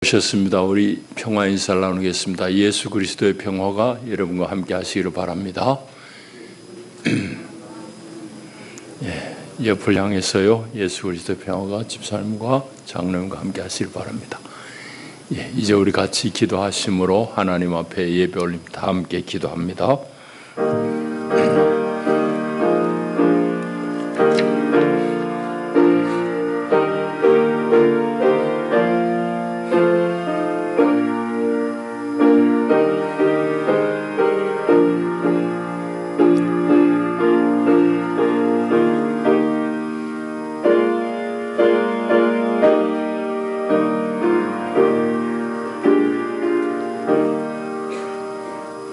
오셨습니다. 우리 평화 인사를 나누겠습니다. 예수 그리스도의 평화가 여러분과 함께 하시기를 바랍니다. 옆을 향해서요, 예수 그리스도의 평화가 집사님과 장로님과 함께 하시길 바랍니다. 이제 우리 같이 기도하심으로 하나님 앞에 예배 올립니다. 함께 기도합니다.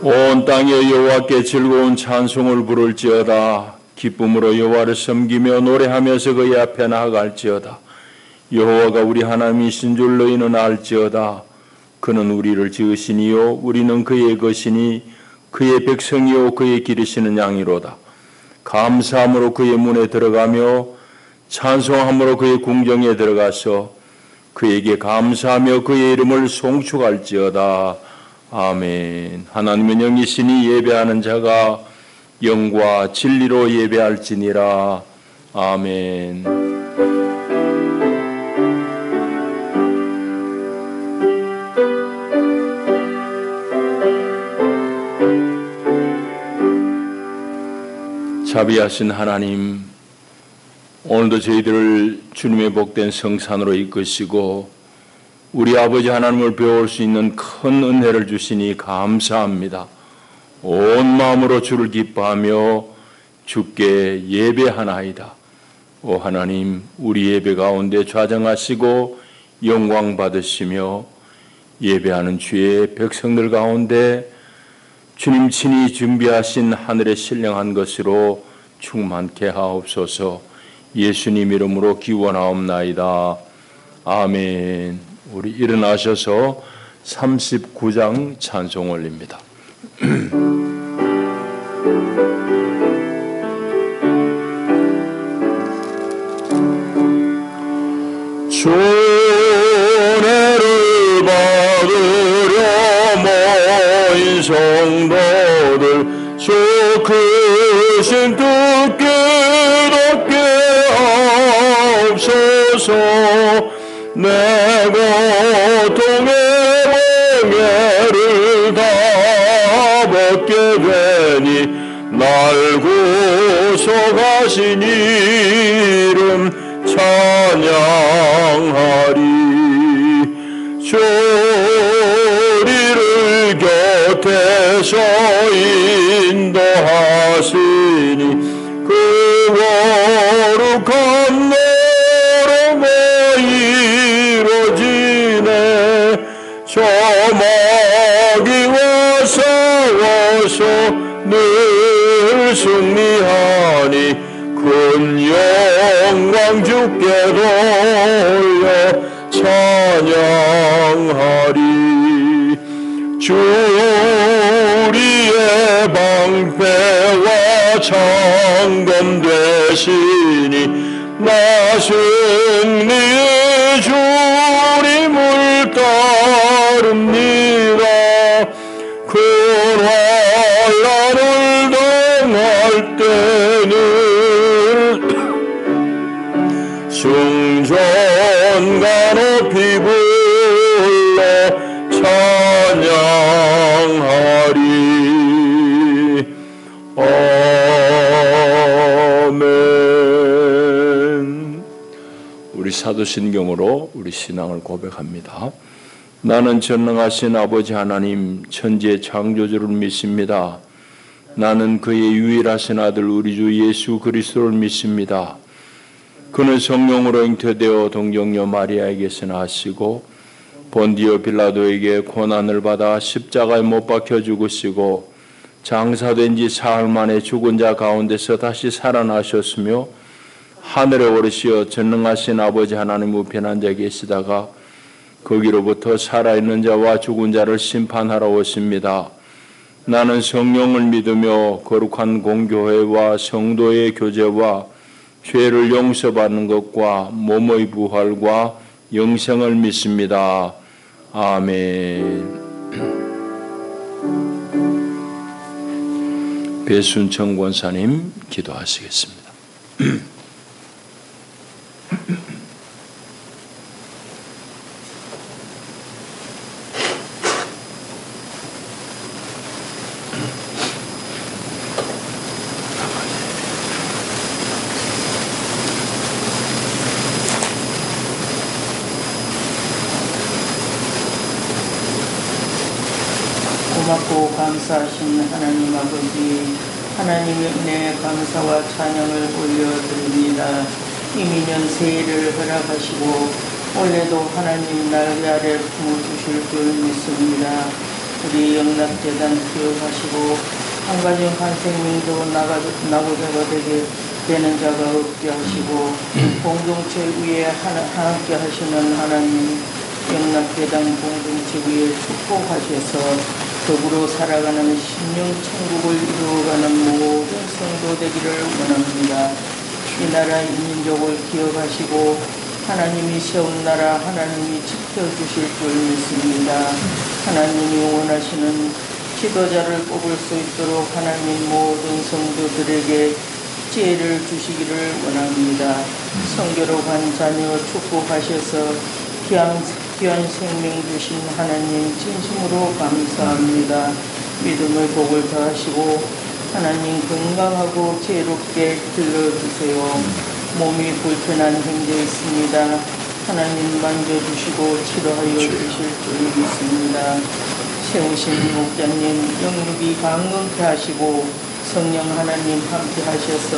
온 땅에 여호와께 즐거운 찬송을 부를지어다. 기쁨으로 여호와를 섬기며 노래하면서 그의 앞에 나아갈지어다. 여호와가 우리 하나님이신 줄 너희는 알지어다. 그는 우리를 지으시니요 우리는 그의 것이니 그의 백성이요 그의 기르시는 양이로다. 감사함으로 그의 문에 들어가며 찬송함으로 그의 궁정에 들어가서 그에게 감사하며 그의 이름을 송축할지어다. 아멘. 하나님은 영이시니 예배하는 자가 영과 진리로 예배할지니라. 아멘. 자비하신 하나님, 오늘도 저희들을 주님의 복된 성산으로 이끄시고 우리 아버지 하나님을 배울 수 있는 큰 은혜를 주시니 감사합니다. 온 마음으로 주를 기뻐하며 주께 예배하나이다. 오 하나님, 우리 예배 가운데 좌정하시고 영광 받으시며 예배하는 주의 백성들 가운데 주님 친히 준비하신 하늘의 신령한 것으로 충만케 하옵소서. 예수님 이름으로 기원하옵나이다. 아멘. 우리 일어나셔서 39장 찬송 올립니다. 주 은혜를 받으려 모인 성도들 주 크신 뜻께 덮게 하옵소서. 내 고통의 멍에를 다 벗게 되니 날 구속하신 이름 찬양하리. 주 우리를 곁에서 인도하시니 그 거룩한 저마귀와 싸워서 늘 승리하니 큰 영광 주께 돌려 찬양하리. 주 우리의 방패와 창검 되시니 나 승리의 주님을 따릅니다. 그 환난을 당할 때는 승전가 높이 불러 찬양하리. 아멘. 우리 사도신경으로 우리 신앙을 고백합니다. 나는 전능하신 아버지 하나님 천지의 창조주를 믿습니다. 나는 그의 유일하신 아들 우리 주 예수 그리스도를 믿습니다. 그는 성령으로 잉태되어 동정녀 마리아에게서 나시고 본디오 빌라도에게 고난을 받아 십자가에 못 박혀 죽으시고 장사된 지 사흘 만에 죽은 자 가운데서 다시 살아나셨으며 하늘에 오르시어 전능하신 아버지 하나님 우편에 앉아 계시다가 거기로부터 살아있는 자와 죽은 자를 심판하러 오십니다. 나는 성령을 믿으며 거룩한 공교회와 성도의 교제와 죄를 용서받는 것과 몸의 부활과 영생을 믿습니다. 아멘. 배순청 권사님 기도하시겠습니다. 고맙고 감사하신 하나님 아버지, 하나님의 은혜에 감사와 찬양을 올려드립니다. 이민년 새해를 허락하시고 올해도 하나님 날개 아래 품어주실 줄 믿습니다. 우리 영락재단 기억하시고 한가정 한 생명도 나고자가 되는 자가 없게 하시고 공동체 위에 함께 하시는 하나님, 영락재단 공동체 위에 축복하셔서 더불어 살아가는 신령 천국을 이루어가는 모든 성도 되기를 원합니다. 이 나라 이 민족을 기억하시고 하나님이 세운 나라 하나님이 지켜주실 줄 믿습니다. 하나님이 원하시는 지도자를 뽑을 수 있도록 하나님 모든 성도들에게 지혜를 주시기를 원합니다. 성결한 자녀 축복하셔서 귀한 생명 주신 하나님 진심으로 감사합니다. 믿음의 복을 더하시고 하나님 건강하고 지혜롭게 길러주세요. 몸이 불편한 형제 있습니다. 하나님 만져주시고 치료하여 주실 줄 믿습니다. 세우신 목자님 영육이 강건케 하시고 성령 하나님 함께 하셔서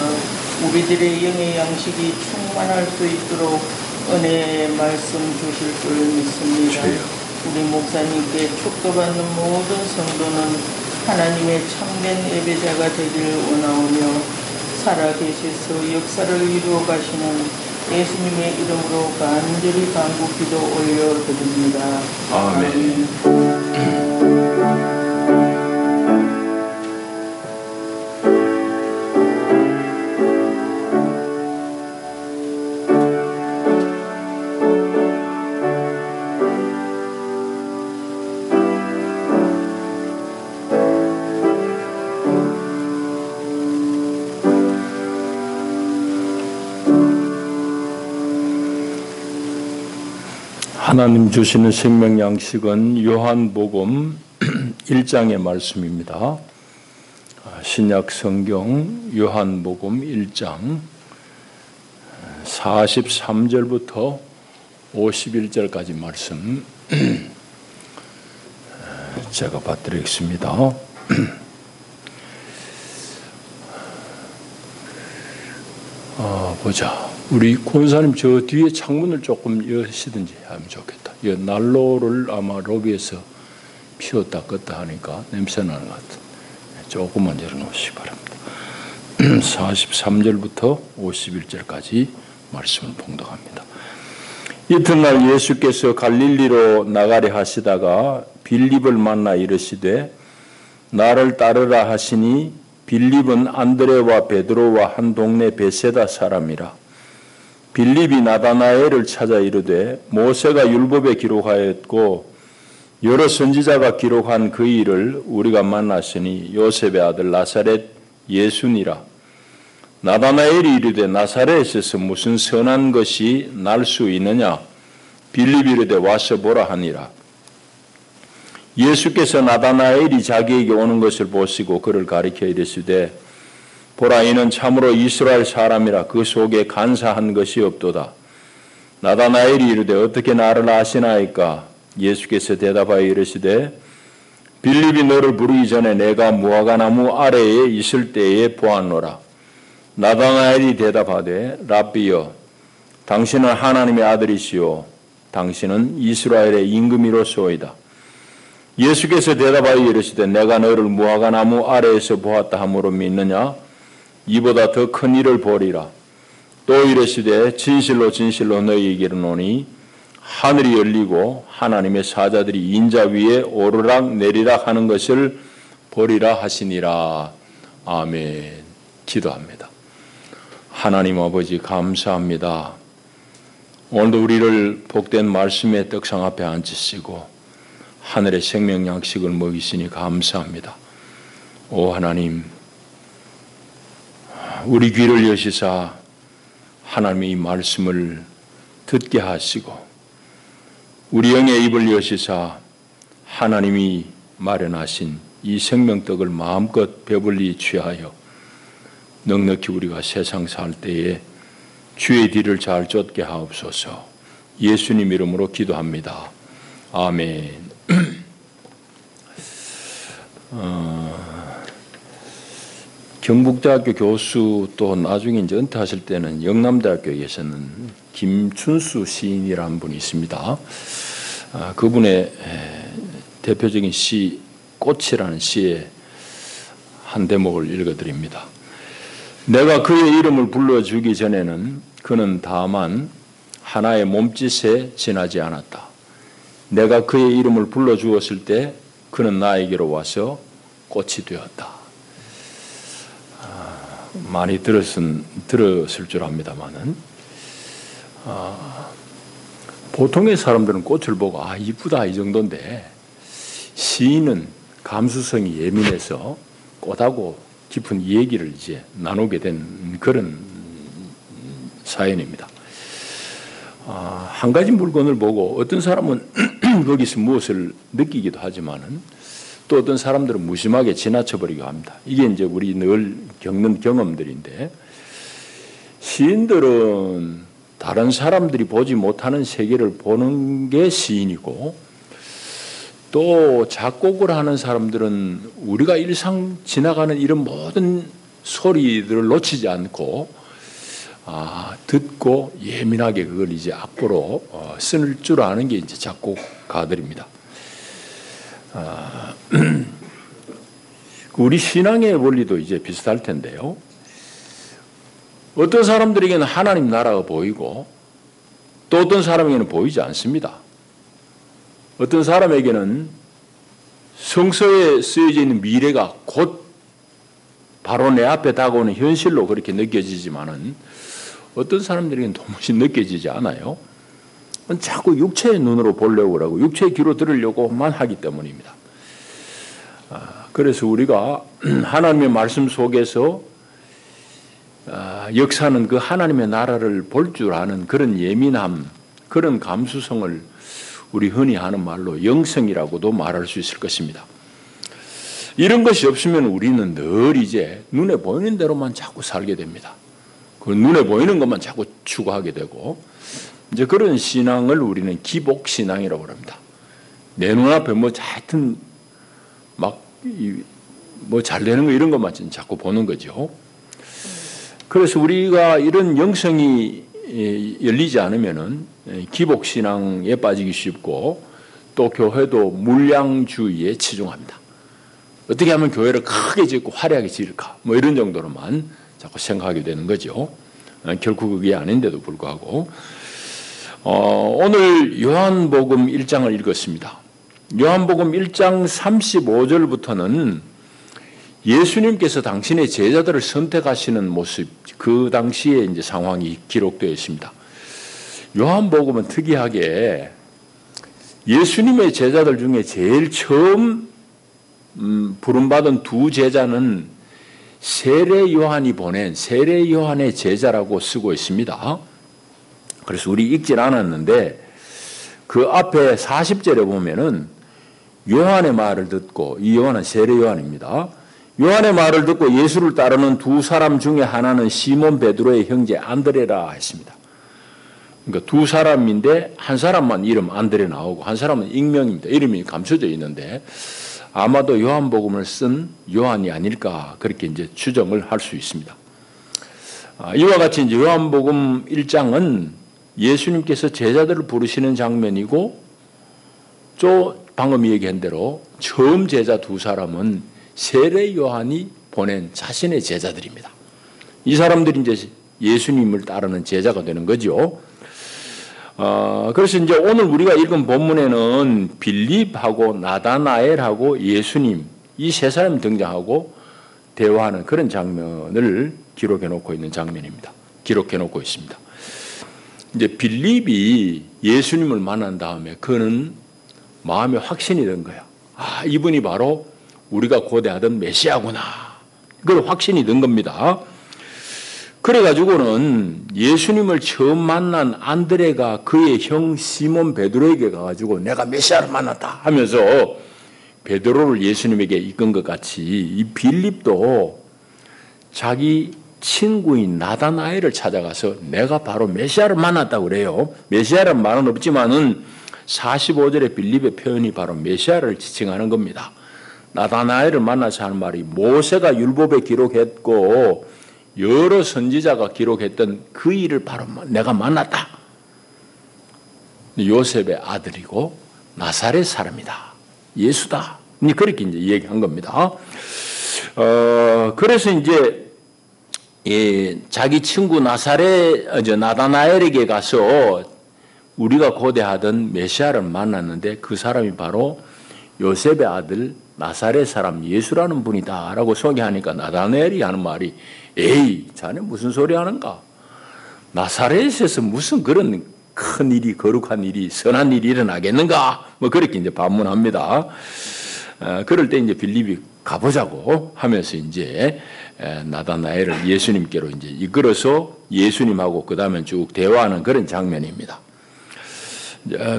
우리들의 영의 양식이 충만할 수 있도록 은혜의 말씀 주실 줄 믿습니다. 우리 목사님께 축도받는 모든 성도는 하나님의 참된 예배자가 되기를 원하오며 살아계셔서 역사를 이루어 가시는 예수님의 이름으로 간절히 간구 기도 올려드립니다. 아멘. 하나님 주시는 생명 양식은 요한복음 1장의 말씀입니다. 신약 성경 요한복음 1장 43절부터 51절까지 말씀 제가 받드리겠습니다. 보자. 우리 권사님 저 뒤에 창문을 조금 여시든지 하면 좋겠다. 이 난로를 아마 로비에서 피웠다 껐다 하니까 냄새 나는 것 같아. 조금만 열어놓으시기 바랍니다. 43절부터 51절까지 말씀을 봉독합니다. 이튿날 예수께서 갈릴리로 나가려 하시다가 빌립을 만나 이르시되 나를 따르라 하시니 빌립은 안드레와 베드로와 한 동네 베세다 사람이라. 빌립이 나다나엘을 찾아 이르되 모세가 율법에 기록하였고 여러 선지자가 기록한 그 일을 우리가 만났으니 요셉의 아들 나사렛 예수니라. 나다나엘이 이르되 나사렛에서 무슨 선한 것이 날 수 있느냐? 빌립이 이르되 와서 보라 하니라. 예수께서 나다나엘이 자기에게 오는 것을 보시고 그를 가리켜 이르시되 보라, 이는 참으로 이스라엘 사람이라 그 속에 간사한 것이 없도다. 나다나엘이 이르되 어떻게 나를 아시나이까? 예수께서 대답하여 이르시되 빌립이 너를 부르기 전에 내가 무화과나무 아래에 있을 때에 보았노라. 나다나엘이 대답하되 랍비여, 당신은 하나님의 아들이시오. 당신은 이스라엘의 임금이로소이다. 예수께서 대답하여 이르시되 내가 너를 무화과나무 아래에서 보았다 함으로 믿느냐? 이보다 더 큰 일을 보리라. 또 이르시되 진실로 진실로 너희에게 이르노니 하늘이 열리고 하나님의 사자들이 인자 위에 오르락 내리락 하는 것을 보리라 하시니라. 아멘. 기도합니다. 하나님 아버지 감사합니다. 오늘도 우리를 복된 말씀의 떡상 앞에 앉으시고 하늘의 생명 양식을 먹이시니 감사합니다. 오 하나님, 우리 귀를 여시사 하나님의 이 말씀을 듣게 하시고 우리 영의 입을 여시사 하나님이 마련하신 이 생명떡을 마음껏 배불리 취하여 넉넉히 우리가 세상 살 때에 주의 뒤를 잘 쫓게 하옵소서. 예수님 이름으로 기도합니다. 아멘. 경북대학교 교수 또 나중에 이제 은퇴하실 때는 영남대학교에 계시는 김춘수 시인이라는 분이 있습니다. 그분의 대표적인 시 꽃이라는 시의 한 대목을 읽어드립니다. 내가 그의 이름을 불러주기 전에는 그는 다만 하나의 몸짓에 지나지 않았다. 내가 그의 이름을 불러주었을 때 그는 나에게로 와서 꽃이 되었다. 많이 들었을 줄 압니다만은 보통의 사람들은 꽃을 보고 이쁘다 이 정도인데 시인은 감수성이 예민해서 꽃하고 깊은 얘기를 이제 나누게 된 그런 사연입니다. 한 가지 물건을 보고 어떤 사람은 거기서 무엇을 느끼기도 하지만은 또 어떤 사람들은 무심하게 지나쳐버리기도 합니다. 이게 이제 우리 늘 겪는 경험들인데 시인들은 다른 사람들이 보지 못하는 세계를 보는 게 시인이고 또 작곡을 하는 사람들은 우리가 일상 지나가는 이런 모든 소리들을 놓치지 않고 듣고 예민하게 그걸 이제 악보로 쓸 줄 아는 게 이제 작곡가들입니다. 우리 신앙의 원리도 이제 비슷할 텐데요. 어떤 사람들에게는 하나님 나라가 보이고 또 어떤 사람에게는 보이지 않습니다. 어떤 사람에게는 성서에 쓰여져 있는 미래가 곧 바로 내 앞에 다가오는 현실로 그렇게 느껴지지만은 어떤 사람들에게는 도무지 느껴지지 않아요. 자꾸 육체의 눈으로 보려고 하고 육체의 귀로 들으려고만 하기 때문입니다. 그래서 우리가 하나님의 말씀 속에서 역사는 그 하나님의 나라를 볼 줄 아는 그런 예민함, 그런 감수성을 우리 흔히 하는 말로 영성이라고도 말할 수 있을 것입니다. 이런 것이 없으면 우리는 늘 이제 눈에 보이는 대로만 자꾸 살게 됩니다. 그 눈에 보이는 것만 자꾸 추구하게 되고 이제 그런 신앙을 우리는 기복신앙이라고 합니다. 내 눈앞에 하여튼 잘 되는 거 이런 것만 자꾸 보는 거죠. 그래서 우리가 이런 영성이 열리지 않으면은 기복신앙에 빠지기 쉽고 또 교회도 물량주의에 치중합니다. 어떻게 하면 교회를 크게 짓고 화려하게 지을까 이런 정도로만 자꾸 생각하게 되는 거죠. 결코 그게 아닌데도 불구하고 오늘 요한복음 1장을 읽었습니다. 요한복음 1장 35절부터는 예수님께서 당신의 제자들을 선택하시는 모습, 그 당시에 이제 상황이 기록되어 있습니다. 요한복음은 특이하게 예수님의 제자들 중에 제일 처음 부름받은 두 제자는 세례 요한이 보낸 세례 요한의 제자라고 쓰고 있습니다. 그래서 우리 읽진 않았는데 그 앞에 40절에 보면은 요한의 말을 듣고, 이 요한은 세례 요한입니다. 요한의 말을 듣고 예수를 따르는 두 사람 중에 하나는 시몬 베드로의 형제 안드레라 했습니다. 그러니까 두 사람인데 한 사람만 이름 안드레 나오고 한 사람은 익명입니다. 이름이 감춰져 있는데 아마도 요한복음을 쓴 요한이 아닐까 그렇게 이제 추정을 할 수 있습니다. 이와 같이 이제 요한복음 1장은 예수님께서 제자들을 부르시는 장면이고 또 방금 얘기한 대로 처음 제자 두 사람은 세례 요한이 보낸 자신의 제자들입니다. 이 사람들이 이제 예수님을 따르는 제자가 되는 거죠. 그래서 이제 오늘 우리가 읽은 본문에는 빌립하고 나다나엘하고 예수님 이 세 사람이 등장하고 대화하는 그런 장면을 기록해 놓고 있는 장면입니다. 기록해 놓고 있습니다. 이제 빌립이 예수님을 만난 다음에 그는 마음에 확신이 든 거예요. 이분이 바로 우리가 고대하던 메시아구나. 그걸 확신이 든 겁니다. 그래가지고는 예수님을 처음 만난 안드레가 그의 형 시몬 베드로에게 가가지고 내가 메시아를 만났다 하면서 베드로를 예수님에게 이끈 것 같이 이 빌립도 자기 친구인 나다나엘을 찾아가서 내가 바로 메시아를 만났다고 그래요. 메시아란 말은 없지만은 45절의 빌립의 표현이 바로 메시아를 지칭하는 겁니다. 나다나엘을 만나서 하는 말이 모세가 율법에 기록했고 여러 선지자가 기록했던 그 일을 바로 내가 만났다. 요셉의 아들이고 나사렛 사람이다. 예수다. 그렇게 이제 얘기한 겁니다. 그래서 이제 자기 친구 나다나엘에게 가서 우리가 고대하던 메시아를 만났는데 그 사람이 바로 요셉의 아들 나사렛 사람 예수라는 분이다 라고 소개하니까 나다나엘이 하는 말이 에이 자네 무슨 소리 하는가. 나사렛에서 무슨 그런 큰 일이 거룩한 일이 선한 일이 일어나겠는가. 뭐 그렇게 이제 반문합니다. 그럴 때 이제 빌립이 가보자고 하면서 이제 나다나엘을 예수님께로 이제 이끌어서 예수님하고 그 다음에 쭉 대화하는 그런 장면입니다.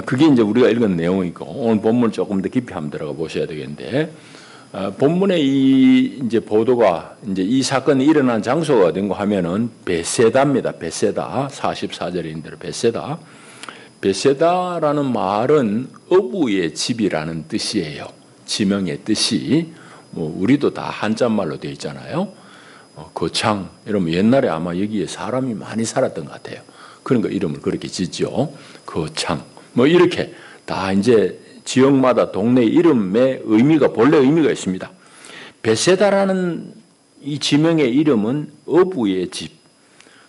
그게 이제 우리가 읽은 내용이고 오늘 본문 조금 더 깊이 한번 들어가 보셔야 되겠는데 본문의 이 이제 보도가 이제 이 사건이 일어난 장소가 어딘가 하면은 베세다입니다. 베세다 44절에 대로 베세다. 베세다라는 말은 어부의 집이라는 뜻이에요. 지명의 뜻이 우리도 다 한자말로 되어 있잖아요. 거창 이러면 옛날에 아마 여기에 사람이 많이 살았던 것 같아요. 그러니까 이름을 그렇게 짓죠. 거창 이렇게 다 이제 지역마다 동네 이름의 의미가 본래 의미가 있습니다. 베세다라는 이 지명의 이름은 어부의 집.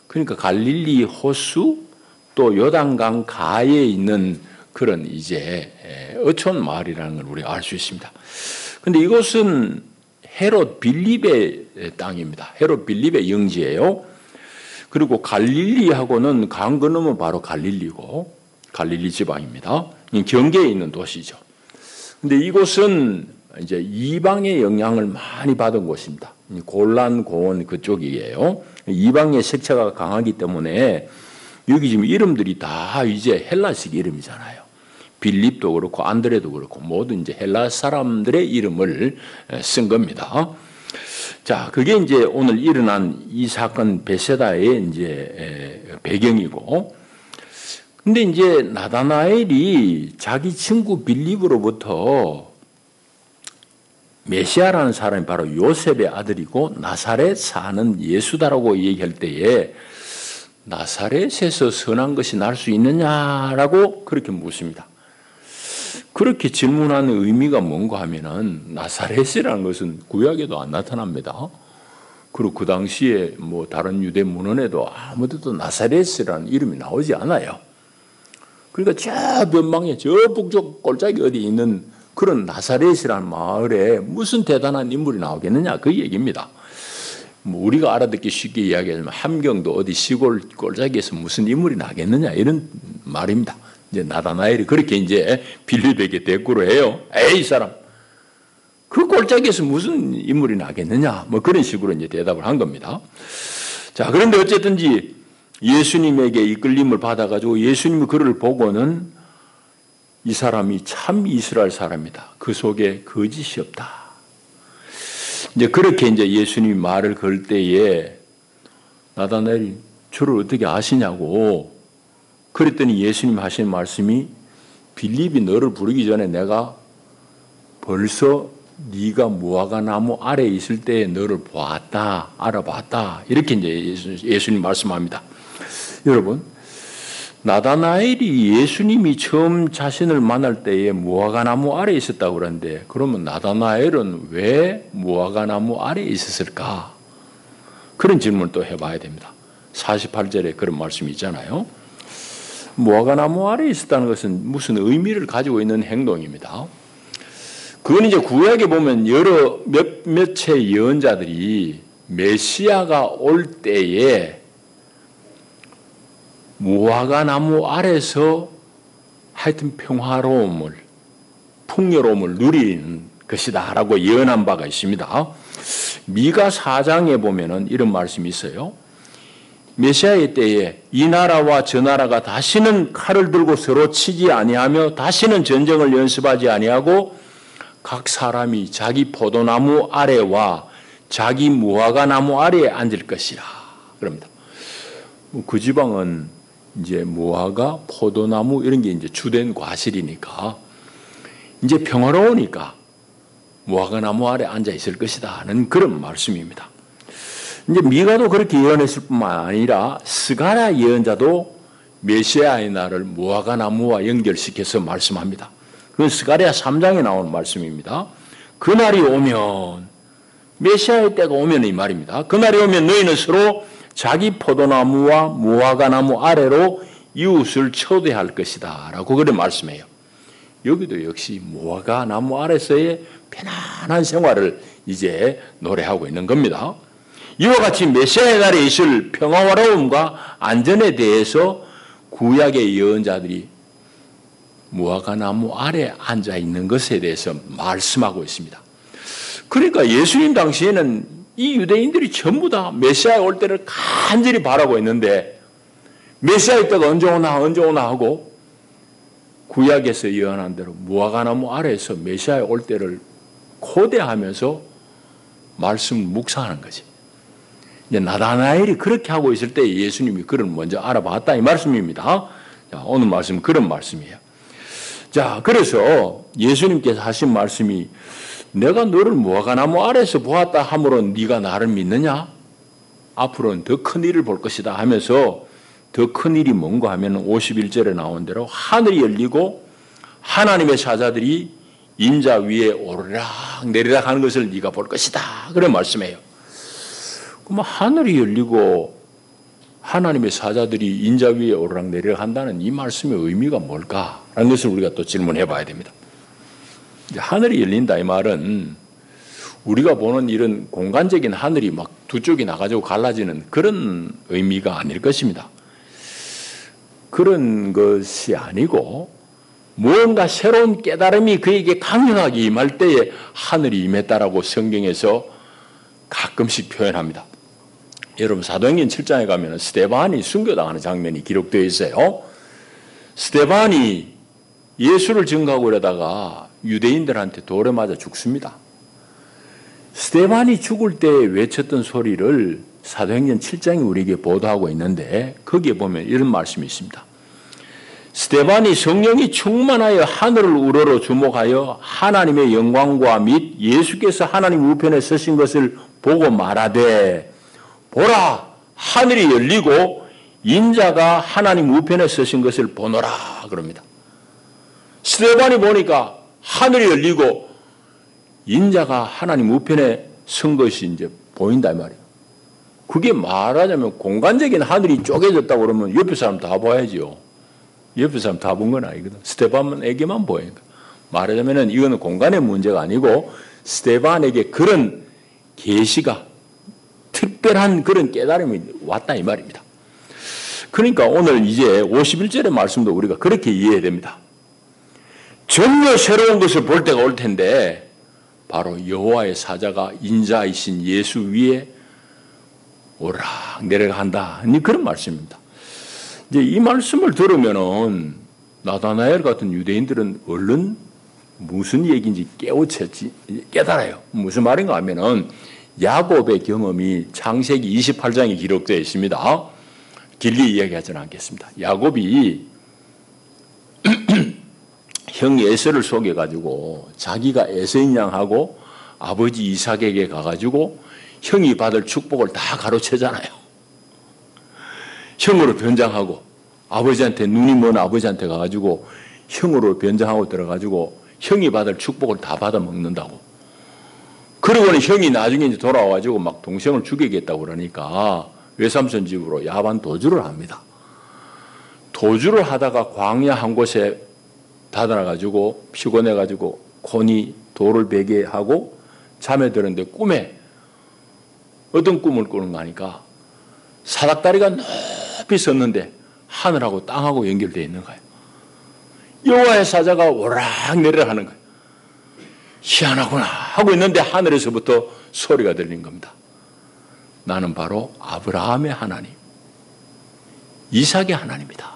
그러니까 갈릴리 호수 또 요단강 가에 있는 그런 이제 어촌 마을이라는 걸 우리가 알 수 있습니다. 그런데 이곳은 헤롯 빌립의 땅입니다. 헤롯 빌립의 영지예요. 그리고 갈릴리하고는 강 건너면 바로 갈릴리고 갈릴리 지방입니다. 경계에 있는 도시죠. 근데 이곳은 이제 이방의 영향을 많이 받은 곳입니다. 골란 고원 그쪽이에요. 이방의 색채가 강하기 때문에 여기 지금 이름들이 다 이제 헬라식 이름이잖아요. 빌립도 그렇고 안드레도 그렇고 모두 이제 헬라 사람들의 이름을 쓴 겁니다. 자, 그게 이제 오늘 일어난 이 사건 베세다의 이제 배경이고, 근데 이제 나다나엘이 자기 친구 빌립으로부터 메시아라는 사람이 바로 요셉의 아들이고 나사렛 사는 예수다라고 얘기할 때에 나사렛에서 선한 것이 날 수 있느냐라고 그렇게 묻습니다. 그렇게 질문하는 의미가 뭔가 하면은 나사렛이라는 것은 구약에도 안 나타납니다. 그리고 그 당시에 뭐 다른 유대 문헌에도 아무데도 나사렛이라는 이름이 나오지 않아요. 그러니까 저 변방에 저 북쪽 골짜기 어디 있는 그런 나사렛이라는 마을에 무슨 대단한 인물이 나오겠느냐 그 얘기입니다. 뭐 우리가 알아듣기 쉽게 이야기하자면 함경도 어디 시골 골짜기에서 무슨 인물이 나겠느냐 이런 말입니다. 이제 나다나엘이 그렇게 이제 빌립에게 대꾸를 해요. 에이 사람, 그 골짜기에서 무슨 인물이 나겠느냐 뭐 그런 식으로 이제 대답을 한 겁니다. 자, 그런데 어쨌든지 예수님에게 이끌림을 받아가지고 예수님이 그를 보고는 이 사람이 참 이스라엘 사람이다. 그 속에 거짓이 없다. 이제 그렇게 이제 예수님이 말을 걸 때에 나다나엘이 저를 어떻게 아시냐고 그랬더니 예수님 하신 말씀이 빌립이 너를 부르기 전에 내가 벌써 네가 무화과 나무 아래에 있을 때 너를 보았다, 알아봤다. 이렇게 이제 예수님 말씀합니다. 여러분, 나다나엘이 예수님이 처음 자신을 만날 때에 무화과 나무 아래에 있었다고 그러는데 그러면 나다나엘은 왜 무화과 나무 아래에 있었을까? 그런 질문을 또 해봐야 됩니다. 48절에 그런 말씀이 있잖아요. 무화과 나무 아래에 있었다는 것은 무슨 의미를 가지고 있는 행동입니다. 그건 이제 구약에 보면 여러 몇몇의 예언자들이 메시아가 올 때에 무화과 나무 아래서 하여튼 평화로움을 풍요로움을 누리는 것이다 라고 예언한 바가 있습니다. 미가 4장에 보면은 이런 말씀이 있어요. 메시아의 때에 이 나라와 저 나라가 다시는 칼을 들고 서로 치지 아니하며 다시는 전쟁을 연습하지 아니하고 각 사람이 자기 포도나무 아래와 자기 무화과 나무 아래에 앉을 것이라 그럽니다. 그 지방은 이제 무화과, 포도나무 이런 게 이제 주된 과실이니까 이제 평화로우니까 무화과 나무 아래 앉아 있을 것이다 하는 그런 말씀입니다. 이제 미가도 그렇게 예언했을 뿐만 아니라 스가랴 예언자도 메시아의 날을 무화과 나무와 연결시켜서 말씀합니다. 그건 스가랴 3장에 나오는 말씀입니다. 그날이 오면, 메시아의 때가 오면 이 말입니다. 그날이 오면 너희는 서로 자기 포도나무와 무화과 나무 아래로 이웃을 초대할 것이다 라고 그래 말씀해요. 여기도 역시 무화과 나무 아래서의 편안한 생활을 이제 노래하고 있는 겁니다. 이와 같이 메시아의 날에 있을 평화로움과 안전에 대해서 구약의 예언자들이 무화과 나무 아래 앉아 있는 것에 대해서 말씀하고 있습니다. 그러니까 예수님 당시에는 이 유대인들이 전부 다 메시아 올 때를 간절히 바라고 있는데 메시아의 때가 언제 오나 하고 구약에서 예언한 대로 무화과 나무 아래에서 메시아의 올 때를 고대하면서 말씀을 묵상하는 거지. 이제 나다나엘이 그렇게 하고 있을 때 예수님이 그를 먼저 알아봤다 이 말씀입니다. 자, 오늘 말씀은 그런 말씀이에요. 자, 그래서 예수님께서 하신 말씀이 내가 너를 무화과 나무 아래에서 보았다 함으로 네가 나를 믿느냐? 앞으로는 더 큰 일을 볼 것이다 하면서 더 큰 일이 뭔가 하면 51절에 나온 대로 하늘이 열리고 하나님의 사자들이 인자 위에 오르락 내리락 하는 것을 네가 볼 것이다. 그런 말씀이에요. 그럼 하늘이 열리고 하나님의 사자들이 인자 위에 오르락 내리락 한다는 이 말씀의 의미가 뭘까라는 것을 우리가 또 질문해 봐야 됩니다. 하늘이 열린다 이 말은 우리가 보는 이런 공간적인 하늘이 막 두 쪽이 나가지고 갈라지는 그런 의미가 아닐 것입니다. 그런 것이 아니고 무언가 새로운 깨달음이 그에게 강력하게 임할 때에 하늘이 임했다라고 성경에서 가끔씩 표현합니다. 여러분 사도행전 7장에 가면 스데반이 순교당하는 장면이 기록되어 있어요. 스데반이 예수를 증거하고 이러다가 유대인들한테 돌에 맞아 죽습니다. 스데반이 죽을 때 외쳤던 소리를 사도행전 7장이 우리에게 보도하고 있는데 거기에 보면 이런 말씀이 있습니다. 스데반이 성령이 충만하여 하늘을 우러러 주목하여 하나님의 영광과 및 예수께서 하나님 우편에 서신 것을 보고 말하되 보라 하늘이 열리고 인자가 하나님 우편에 서신 것을 보노라 그럽니다. 스데반이 보니까 하늘이 열리고 인자가 하나님 우편에 선 것이 이제 보인다 이 말이에요. 그게 말하자면 공간적인 하늘이 쪼개졌다고 그러면 옆에 사람 다 봐야지요. 옆에 사람 다 본 건 아니거든. 스데반에게만 보이니까. 말하자면 이거는 공간의 문제가 아니고 스데반에게 그런 계시가 특별한 그런 깨달음이 왔다 이 말입니다. 그러니까 오늘 이제 51절의 말씀도 우리가 그렇게 이해해야 됩니다. 전혀 새로운 것을 볼 때가 올 텐데 바로 여호와의 사자가 인자이신 예수 위에 오르락 내려간다. 그런 말씀입니다. 이제 이 말씀을 들으면은 나다나엘 같은 유대인들은 얼른 무슨 얘기인지 깨달아요. 무슨 말인가 하면은 야곱의 경험이 창세기 28장에 기록되어 있습니다. 길게 이야기하지는 않겠습니다. 야곱이 형 에서를 속여가지고 자기가 에서인 양하고 아버지 이삭에게 가가지고 형이 받을 축복을 다 가로채잖아요. 형으로 변장하고 아버지한테 눈이 먼 아버지한테 가가지고 형으로 변장하고 들어가지고 형이 받을 축복을 다 받아 먹는다고. 그러고는 형이 나중에 이제 돌아와가지고 막 동생을 죽이겠다고 그러니까 외삼촌 집으로 야반 도주를 합니다. 도주를 하다가 광야 한 곳에 다다라가지고 피곤해가지고 곤이 돌을 베게 하고 잠에 들었는데 꿈에 어떤 꿈을 꾸는 거 하니까 사닥다리가 높이 섰는데 하늘하고 땅하고 연결되어 있는 거예요. 여호와의 사자가 오락 내리락 하는 거예요. 희한하구나 하고 있는데 하늘에서부터 소리가 들린 겁니다. 나는 바로 아브라함의 하나님, 이삭의 하나님이다.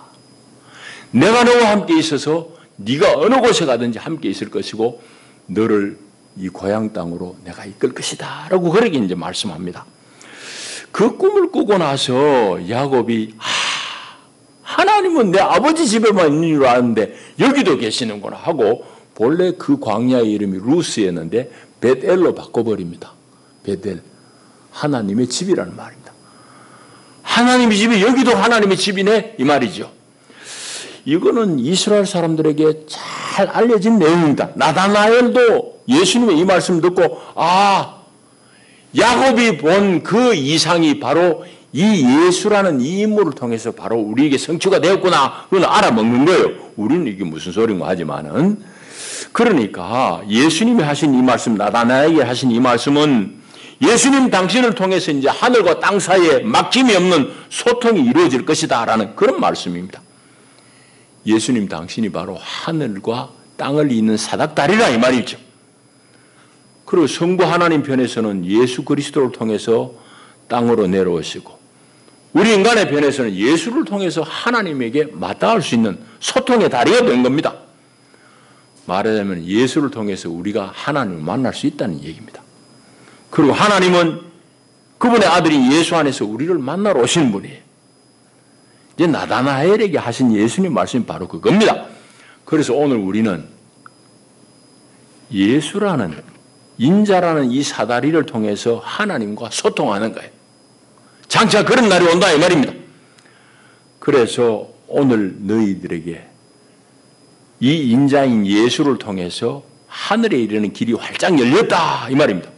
내가 너와 함께 있어서 네가 어느 곳에 가든지 함께 있을 것이고 너를 이 고향 땅으로 내가 이끌 것이다 라고 그렇게 이제 말씀합니다. 그 꿈을 꾸고 나서 야곱이 하나님은 내 아버지 집에만 있는 줄 아는데 여기도 계시는구나 하고 본래 그 광야의 이름이 루스였는데 벳엘로 바꿔버립니다. 벳엘, 하나님의 집이라는 말입니다. 하나님의 집이 여기도 하나님의 집이네 이 말이죠. 이거는 이스라엘 사람들에게 잘 알려진 내용입니다. 나다나엘도 예수님의 이 말씀 듣고 야곱이 본 그 이상이 바로 이 예수라는 이 인물을 통해서 바로 우리에게 성취가 되었구나 그건 알아먹는 거예요. 우리는 이게 무슨 소린가 하지만은 그러니까 예수님이 하신 이 말씀, 나다나에게 하신 이 말씀은 예수님 당신을 통해서 이제 하늘과 땅 사이에 막힘이 없는 소통이 이루어질 것이다라는 그런 말씀입니다. 예수님 당신이 바로 하늘과 땅을 잇는 사닥다리라 이 말이죠. 그리고 성부 하나님 편에서는 예수 그리스도를 통해서 땅으로 내려오시고 우리 인간의 편에서는 예수를 통해서 하나님에게 마땅할 수 있는 소통의 다리가 된 겁니다. 말하자면 예수를 통해서 우리가 하나님을 만날 수 있다는 얘기입니다. 그리고 하나님은 그분의 아들인 예수 안에서 우리를 만나러 오시는 분이에요. 이제 나다나엘에게 하신 예수님 말씀이 바로 그겁니다. 그래서 오늘 우리는 예수라는 인자라는 이 사다리를 통해서 하나님과 소통하는 거예요. 장차 그런 날이 온다 이 말입니다. 그래서 오늘 너희들에게 이 인자인 예수를 통해서 하늘에 이르는 길이 활짝 열렸다 이 말입니다.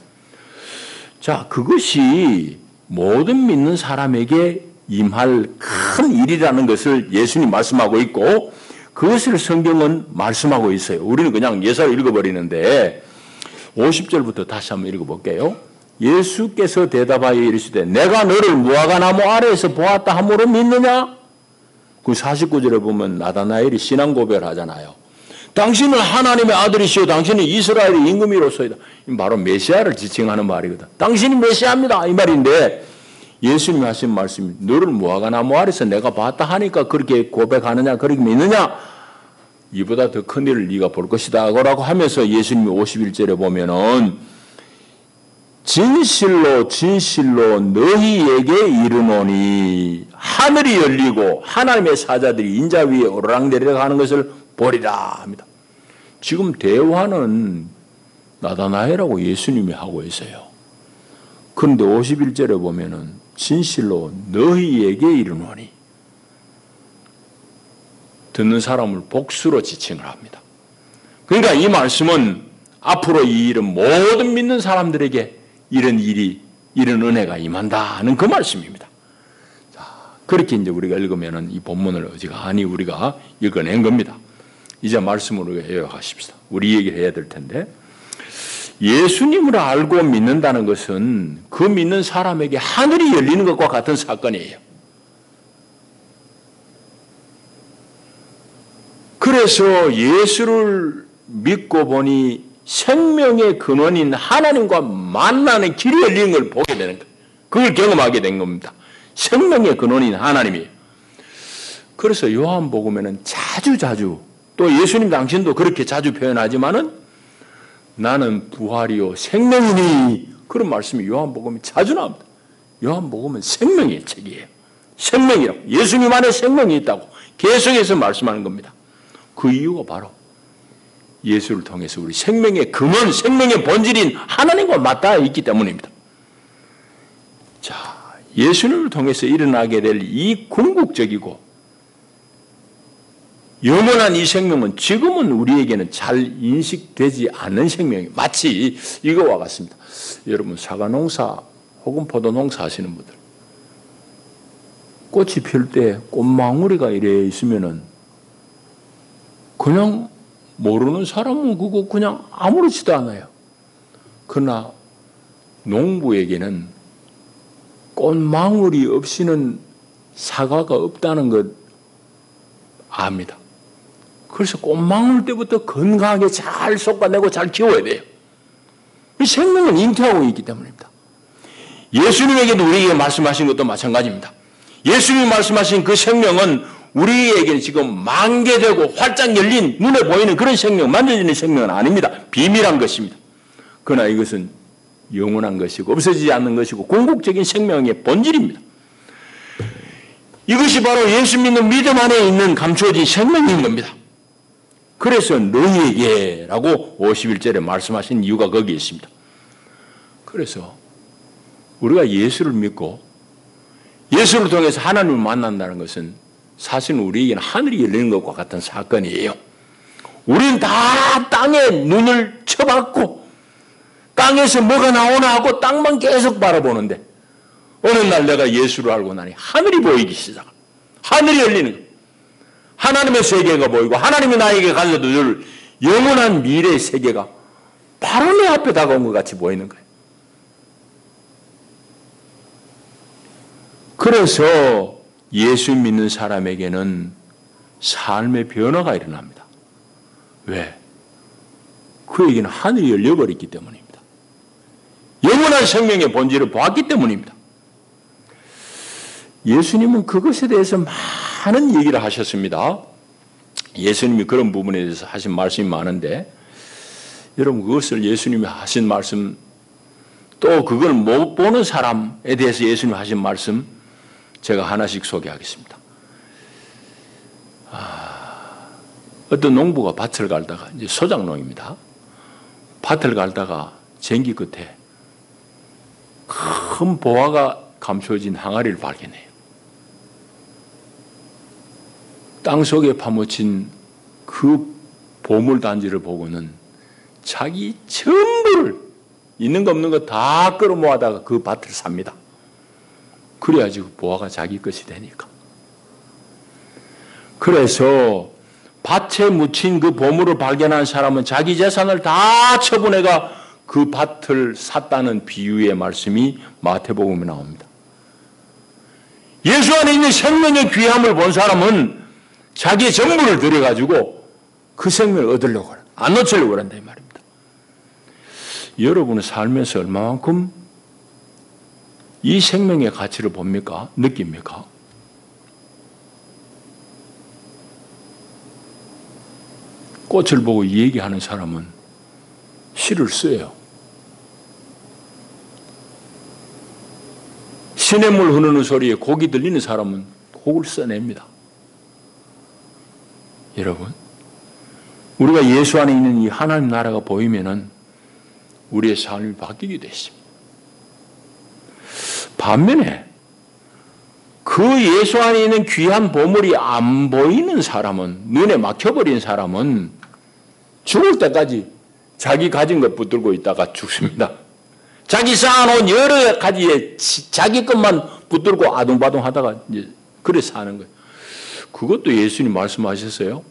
자, 그것이 모든 믿는 사람에게 임할 큰 일이라는 것을 예수님 말씀하고 있고 그것을 성경은 말씀하고 있어요. 우리는 그냥 예사로 읽어버리는데 50절부터 다시 한번 읽어볼게요. 예수께서 대답하여 이르시되 내가 너를 무화과나무 아래에서 보았다 함으로 믿느냐? 그 49절에 보면 나다나엘이 신앙 고백을 하잖아요. 당신은 하나님의 아들이시오 당신은 이스라엘의 임금이로소이다. 바로 메시아를 지칭하는 말이거든. 당신이 메시아입니다 이 말인데 예수님이 하신 말씀이 너를 무화과나무 아래에서 내가 봤다 하니까 그렇게 고백하느냐 그렇게 믿느냐? 이보다 더 큰 일을 네가 볼 것이다 라고 하면서 예수님이 51절에 보면은 진실로 진실로 너희에게 이르노니 하늘이 열리고 하나님의 사자들이 인자 위에 오르락내리락 하는 것을 보리라 합니다. 지금 대화는 나다나엘하고 예수님이 하고 있어요. 그런데 51절에 보면은 진실로 너희에게 이르노니 듣는 사람을 복수로 지칭을 합니다. 그러니까 이 말씀은 앞으로 이 일은 모든 믿는 사람들에게 이런 일이 이런 은혜가 임한다는 그 말씀입니다. 자, 그렇게 이제 우리가 읽으면은 이 본문을 어지간히 우리가 읽어낸 겁니다. 이제 말씀으로 이어가십시다. 우리 얘기를 해야 될 텐데 예수님을 알고 믿는다는 것은 그 믿는 사람에게 하늘이 열리는 것과 같은 사건이에요. 그래서 예수를 믿고 보니 생명의 근원인 하나님과 만나는 길이 열리는 걸 보게 되는 거예요. 그걸 경험하게 된 겁니다. 생명의 근원인 하나님이에요. 그래서 요한복음에는 자주 또 예수님 당신도 그렇게 자주 표현하지만은 나는 부활이요 생명이니 그런 말씀이 요한복음에 자주 나옵니다. 요한복음은 생명의 책이에요. 생명이라고. 예수님 안에 생명이 있다고 계속해서 말씀하는 겁니다. 그 이유가 바로 예수를 통해서 우리 생명의 근원, 생명의 본질인 하나님과 맞닿아 있기 때문입니다. 자, 예수님을 통해서 일어나게 될 이 궁극적이고 영원한 이 생명은 지금은 우리에게는 잘 인식되지 않는 생명이 마치 이거와 같습니다. 여러분 사과농사 혹은 포도농사 하시는 분들 꽃이 필 때 꽃망울이가 이래 있으면은 그냥 모르는 사람은 그거 그냥 아무렇지도 않아요. 그러나 농부에게는 꽃망울이 없이는 사과가 없다는 것 압니다. 그래서 꽃망울 때부터 건강하게 잘 솎아내고 잘 키워야 돼요. 그 생명은 잉태하고 있기 때문입니다. 예수님에게도 우리에게 말씀하신 것도 마찬가지입니다. 예수님이 말씀하신 그 생명은 우리에게는 지금 만개되고 활짝 열린 눈에 보이는 그런 생명, 만져지는 생명은 아닙니다. 비밀한 것입니다. 그러나 이것은 영원한 것이고 없어지지 않는 것이고 궁극적인 생명의 본질입니다. 이것이 바로 예수 믿는 믿음 안에 있는 감추어진 생명인 겁니다. 그래서 너희에게라고 51절에 말씀하신 이유가 거기에 있습니다. 그래서 우리가 예수를 믿고 예수를 통해서 하나님을 만난다는 것은 사실 우리에게는 하늘이 열리는 것과 같은 사건이에요. 우리는 다 땅에 눈을 쳐박고 땅에서 뭐가 나오나 하고 땅만 계속 바라보는데 어느 날 내가 예수를 알고 나니 하늘이 보이기 시작합니다. 하늘이 열리는 거예요. 하나님의 세계가 보이고 하나님이 나에게 가져다 줄 영원한 미래의 세계가 바로 내 앞에 다가온 것 같이 보이는 거예요. 그래서 예수 믿는 사람에게는 삶의 변화가 일어납니다. 왜? 그에게는 하늘이 열려버렸기 때문입니다. 영원한 생명의 본질을 보았기 때문입니다. 예수님은 그것에 대해서 많은 얘기를 하셨습니다. 예수님이 그런 부분에 대해서 하신 말씀이 많은데 여러분 그것을 예수님이 하신 말씀 또 그걸 못 보는 사람에 대해서 예수님이 하신 말씀 제가 하나씩 소개하겠습니다. 어떤 농부가 밭을 갈다가 이제 소작농입니다. 밭을 갈다가 쟁기 끝에 큰 보화가 감춰진 항아리를 발견해요. 땅속에 파묻힌 그 보물단지를 보고는 자기 전부를 있는 거 없는 거 다 끌어모아다가 그 밭을 삽니다. 그래야지 그 보화가 자기 것이 되니까. 그래서 밭에 묻힌 그 보물을 발견한 사람은 자기 재산을 다 처분해가 그 밭을 샀다는 비유의 말씀이 마태복음에 나옵니다. 예수 안에 있는 생명의 귀함을 본 사람은 자기의 전부를 들여가지고 그 생명을 얻으려고 하는, 안 놓치려고 한다 이 말입니다. 여러분은 살면서 얼마만큼 이 생명의 가치를 봅니까? 느낍니까? 꽃을 보고 얘기하는 사람은 시를 써요. 시냇물 흐르는 소리에 곡이 들리는 사람은 곡을 써냅니다. 여러분, 우리가 예수 안에 있는 이 하나님 나라가 보이면은 우리의 삶이 바뀌게 되어 있습니다. 반면에 그 예수 안에 있는 귀한 보물이 안 보이는 사람은, 눈에 막혀버린 사람은 죽을 때까지 자기 가진 것 붙들고 있다가 죽습니다. 자기 쌓아놓은 여러 가지의 자기 것만 붙들고 아둥바둥 하다가 이제 그래 사는 거예요. 그것도 예수님 말씀하셨어요.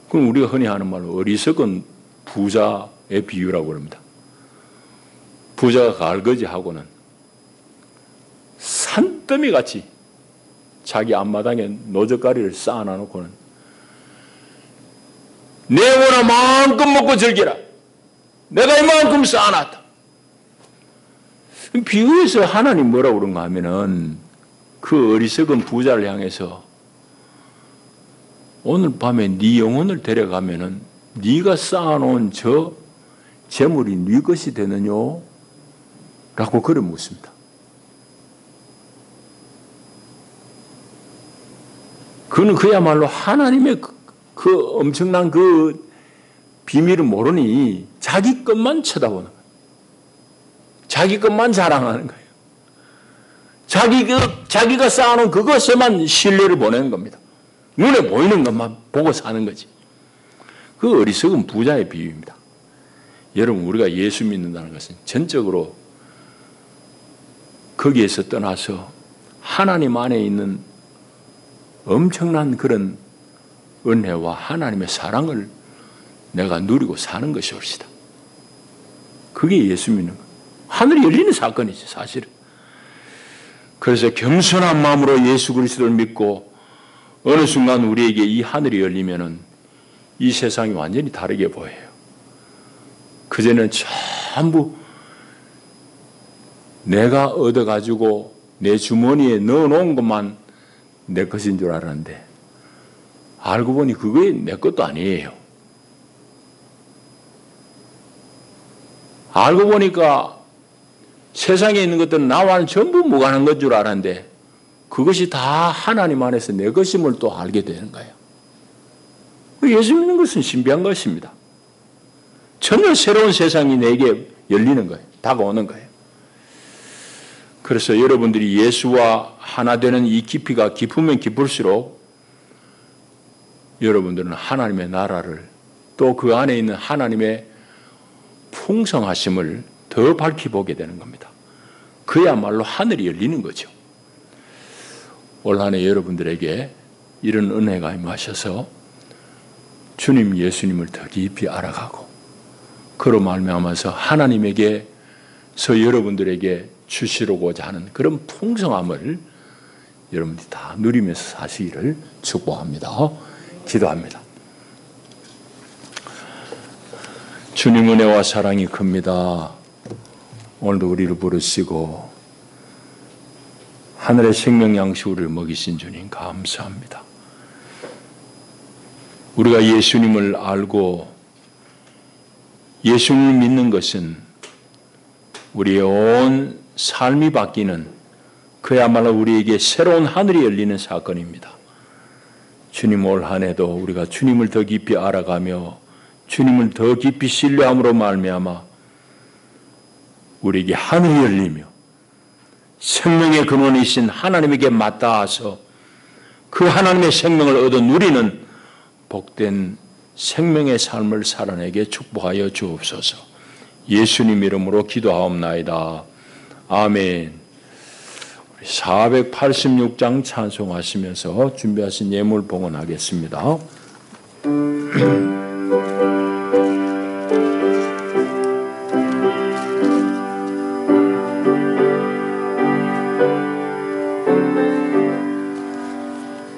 그럼 우리가 흔히 하는 말로 어리석은 부자의 비유라고 합니다. 부자가 갈거지하고는 산더미 같이 자기 앞마당에 노젓가리를 쌓아놔놓고는 내 원한 마음껏 먹고 즐기라. 내가 이만큼 쌓아놨다. 비유에서 하나님 뭐라고 그런가 하면은 그 어리석은 부자를 향해서 오늘 밤에 네 영혼을 데려가면은 네가 쌓아놓은 저 재물이 네 것이 되느냐? 라고 그래 묻습니다. 그는 그야말로 하나님의 그 엄청난 그 비밀을 모르니 자기 것만 쳐다보는 거예요. 자기 것만 자랑하는 거예요. 자기가 쌓아놓은 그것에만 신뢰를 보내는 겁니다. 눈에 보이는 것만 보고 사는 거지. 그 어리석은 부자의 비유입니다. 여러분, 우리가 예수 믿는다는 것은 전적으로 거기에서 떠나서 하나님 안에 있는 엄청난 그런 은혜와 하나님의 사랑을 내가 누리고 사는 것이 옳시다. 그게 예수 믿는 거예요. 하늘이 열리는 사건이지 사실은. 그래서 겸손한 마음으로 예수 그리스도를 믿고 어느 순간 우리에게 이 하늘이 열리면은 이 세상이 완전히 다르게 보여요. 그전에는 전부 내가 얻어가지고 내 주머니에 넣어놓은 것만 내 것인 줄 알았는데 알고 보니 그게 내 것도 아니에요. 알고 보니까 세상에 있는 것들은 나와는 전부 무관한 것 줄 알았는데 그것이 다 하나님 안에서 내 것임을 또 알게 되는 거예요. 예수 믿는 것은 신비한 것입니다. 전혀 새로운 세상이 내게 열리는 거예요. 다가오는 거예요. 그래서 여러분들이 예수와 하나 되는 이 깊이가 깊으면 깊을수록 여러분들은 하나님의 나라를 또 그 안에 있는 하나님의 풍성하심을 더 밝히 보게 되는 겁니다. 그야말로 하늘이 열리는 거죠. 올 한 해 여러분들에게 이런 은혜가 임하셔서 주님 예수님을 더 깊이 알아가고 그로 말미암아서 하나님에게서 여러분들에게 주시려고자 하는 그런 풍성함을 여러분들이 다 누리면서 사시기를 축복합니다. 기도합니다. 주님 은혜와 사랑이 큽니다. 오늘도 우리를 부르시고 하늘의 생명 양식 우리를 먹이신 주님 감사합니다. 우리가 예수님을 알고 예수님을 믿는 것은 우리의 온 삶이 바뀌는 그야말로 우리에게 새로운 하늘이 열리는 사건입니다. 주님 올 한 해도 우리가 주님을 더 깊이 알아가며 주님을 더 깊이 신뢰함으로 말미암아 우리에게 하늘이 열리며 생명의 근원이신 하나님에게 맞닿아서 그 하나님의 생명을 얻어 누리는 복된 생명의 삶을 살아내게 축복하여 주옵소서. 예수님 이름으로 기도하옵나이다. 아멘. 486장 찬송하시면서 준비하신 예물 봉헌하겠습니다.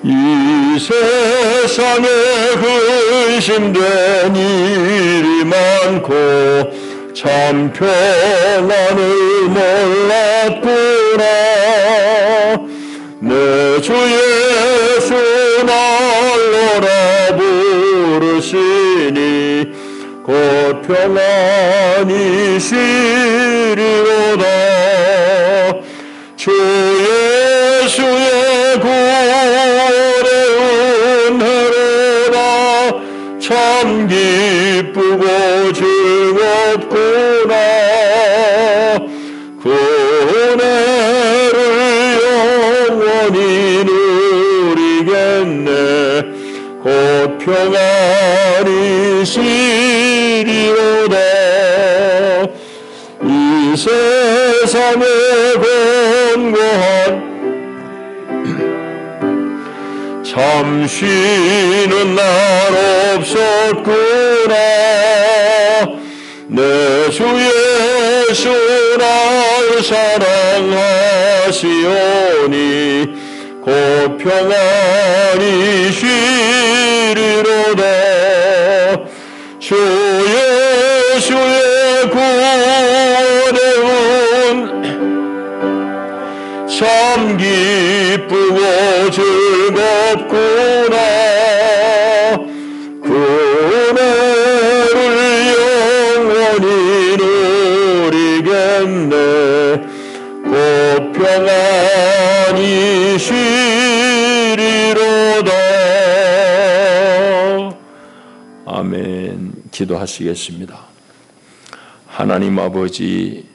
이 세상에 근심된 일이 많고 참 평안을 몰랐구나. 내 주 예수 날로라 부르시니 곧 평안이 쉬리로다. 주 예수의 구원의 은혜로다. 참 기쁘고 즐겁구나. 그 은혜를 영원히 누리겠네. 곧 평안이 쉬리로다. 이 세상에 권고한 참 쉬는 날 없었구나. 내 주 예수 날 사랑하시오니 곧 평안히 쉬리로다. 주 예수의 구원의 참 기쁘고 즐겁구나. 그 은혜를 영원히 누리겠네. 곧 평안히 쉬리로다. 아멘. 기도하시겠습니다. 하나님 아버지,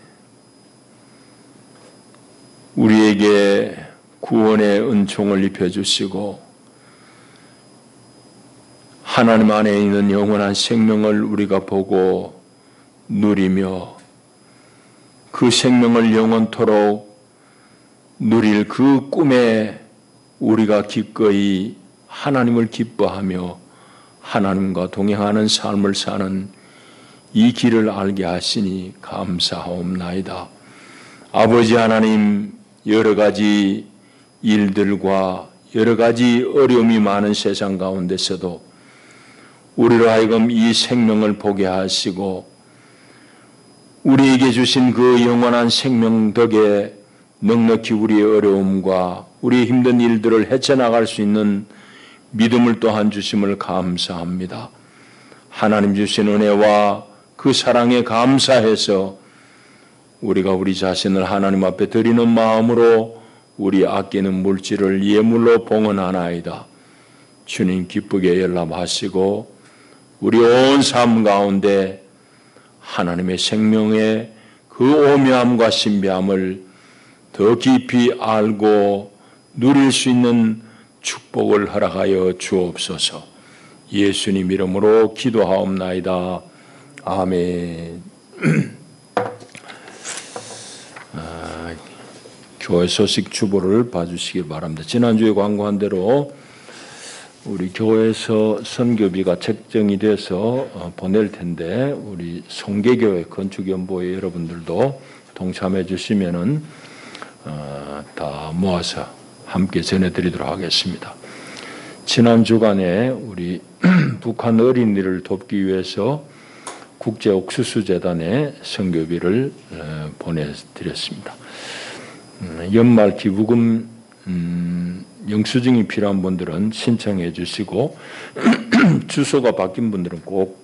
우리에게 구원의 은총을 입혀주시고 하나님 안에 있는 영원한 생명을 우리가 보고 누리며 그 생명을 영원토록 누릴 그 꿈에 우리가 기꺼이 하나님을 기뻐하며 하나님과 동행하는 삶을 사는 이 길을 알게 하시니 감사하옵나이다. 아버지 하나님, 여러 가지 일들과 여러 가지 어려움이 많은 세상 가운데서도 우리로 하여금 이 생명을 보게 하시고 우리에게 주신 그 영원한 생명 덕에 넉넉히 우리의 어려움과 우리의 힘든 일들을 헤쳐나갈 수 있는 믿음을 또한 주심을 감사합니다. 하나님 주신 은혜와 그 사랑에 감사해서 우리가 우리 자신을 하나님 앞에 드리는 마음으로 우리 아끼는 물질을 예물로 봉헌하나이다. 주님 기쁘게 열람하시고 우리 온 삶 가운데 하나님의 생명의 그 오묘함과 신비함을 더 깊이 알고 누릴 수 있는 축복을 허락하여 주옵소서. 예수님 이름으로 기도하옵나이다. 아멘. 교회 소식 주보를 봐주시기 바랍니다. 지난주에 광고한 대로 우리 교회에서 선교비가 책정이 돼서 보낼 텐데 우리 송계교회 건축연보회 여러분들도 동참해 주시면은 다 모아서 함께 전해드리도록 하겠습니다. 지난 주간에 우리 북한 어린이를 돕기 위해서 국제옥수수재단에 선교비를 보내드렸습니다. 연말 기부금 영수증이 필요한 분들은 신청해 주시고 주소가 바뀐 분들은 꼭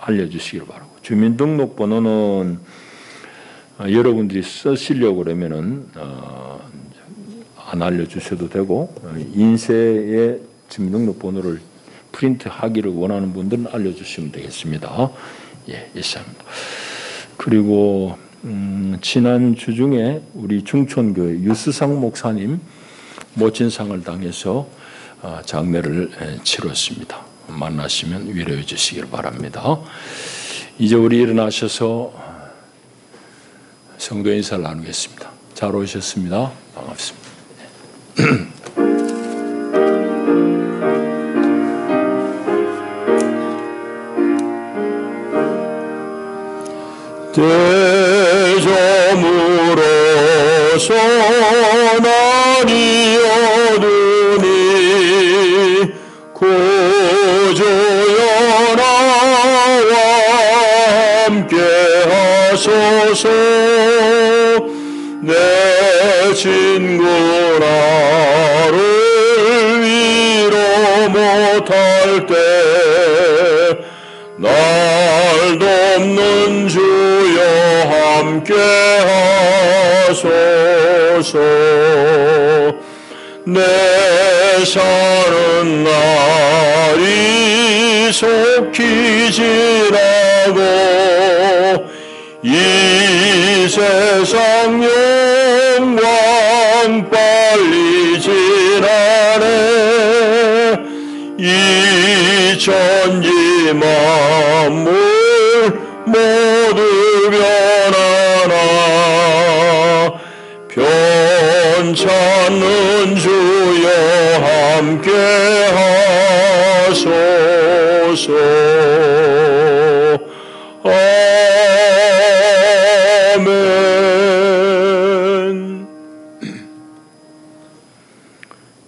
알려주시기를 바라고, 주민등록번호는 여러분들이 쓰시려고 그러면은 안 알려주셔도 되고, 인쇄의 주민등록번호를 프린트하기를 원하는 분들은 알려주시면 되겠습니다. 예, 이상입니다. 그리고 지난 주 중에 우리 중촌교회 유수상 목사님 모친상을 당해서 장례를 치렀습니다. 만나시면 위로해 주시길 바랍니다. 이제 우리 일어나셔서 성도 인사를 나누겠습니다. 잘 오셨습니다. 반갑습니다. 대저물어서 날이 어두니 구주여 나와 함께 하소서. 내 친구 나를 위로 못할 때 날 돕는 주여 함께 하소서. 내 사는 날이 속히 지나고 이 세상 영광 빨리 지나네. 이 천지 만물 모두 변하나 편찮는 주여 함께 하소서. 아멘.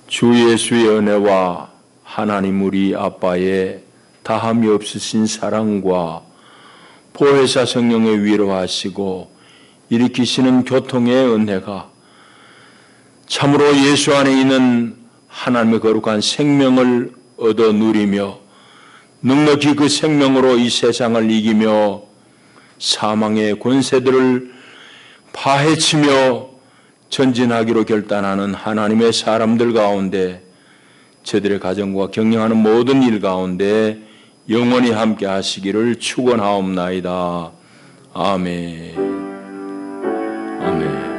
주 예수의 은혜와 하나님 우리 아빠의 다함이 없으신 사랑과 보혜사 성령의 위로하시고 일으키시는 교통의 은혜가 참으로 예수 안에 있는 하나님의 거룩한 생명을 얻어 누리며 넉넉히 그 생명으로 이 세상을 이기며 사망의 권세들을 파헤치며 전진하기로 결단하는 하나님의 사람들 가운데 저들의 가정과 경영하는 모든 일 가운데 영원히 함께 하시기를 축원하옵나이다. 아멘. 아멘.